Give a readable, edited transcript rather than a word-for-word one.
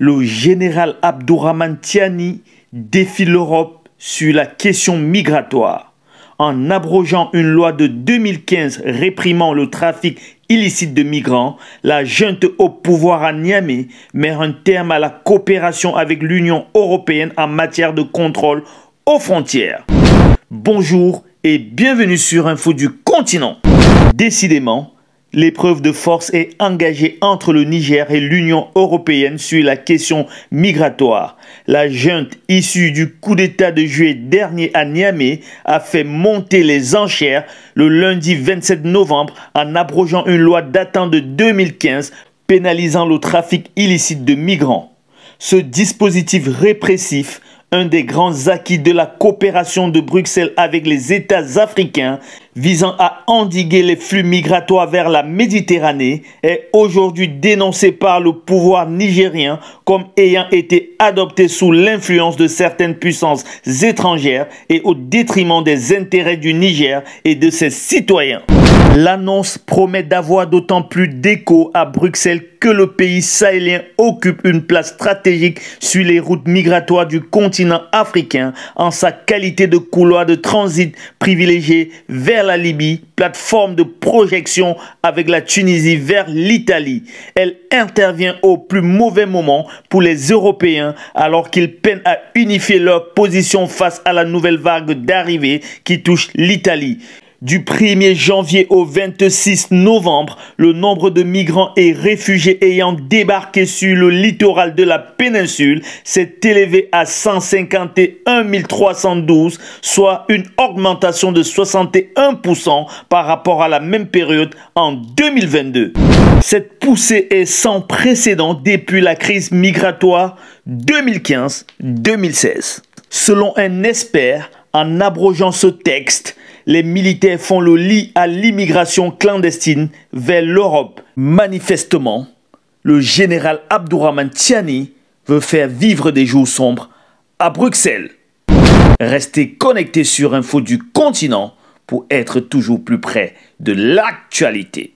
le général Abdourahmane Tiani défie l'Europe sur la question migratoire. En abrogeant une loi de 2015 réprimant le trafic illicite de migrants, la junte au pouvoir à Niamey met un terme à la coopération avec l'Union européenne en matière de contrôle aux frontières. Bonjour et bienvenue sur Info du Continent. Décidément, l'épreuve de force est engagée entre le Niger et l'Union européenne sur la question migratoire. La junte issue du coup d'État de juillet dernier à Niamey a fait monter les enchères le lundi 27 novembre en abrogeant une loi datant de 2015 pénalisant le trafic illicite de migrants. Ce dispositif répressif, un des grands acquis de la coopération de Bruxelles avec les États africains visant à endiguer les flux migratoires vers la Méditerranée, est aujourd'hui dénoncé par le pouvoir nigérien comme ayant été adopté sous l'influence de certaines puissances étrangères et au détriment des intérêts du Niger et de ses citoyens. L'annonce promet d'avoir d'autant plus d'écho à Bruxelles que le pays sahélien occupe une place stratégique sur les routes migratoires du continent africain en sa qualité de couloir de transit privilégié vers la Libye, plateforme de projection avec la Tunisie vers l'Italie. Elle intervient au plus mauvais moment pour les Européens alors qu'ils peinent à unifier leur position face à la nouvelle vague d'arrivée qui touche l'Italie. Du 1er janvier au 26 novembre, le nombre de migrants et réfugiés ayant débarqué sur le littoral de la péninsule s'est élevé à 151 312, soit une augmentation de 61% par rapport à la même période en 2022. Cette poussée est sans précédent depuis la crise migratoire 2015-2016. Selon un expert, en abrogeant ce texte, les militaires font le lit à l'immigration clandestine vers l'Europe. Manifestement, le général Abdourahmane Tiani veut faire vivre des jours sombres à Bruxelles. Restez connectés sur Info du Continent pour être toujours plus près de l'actualité.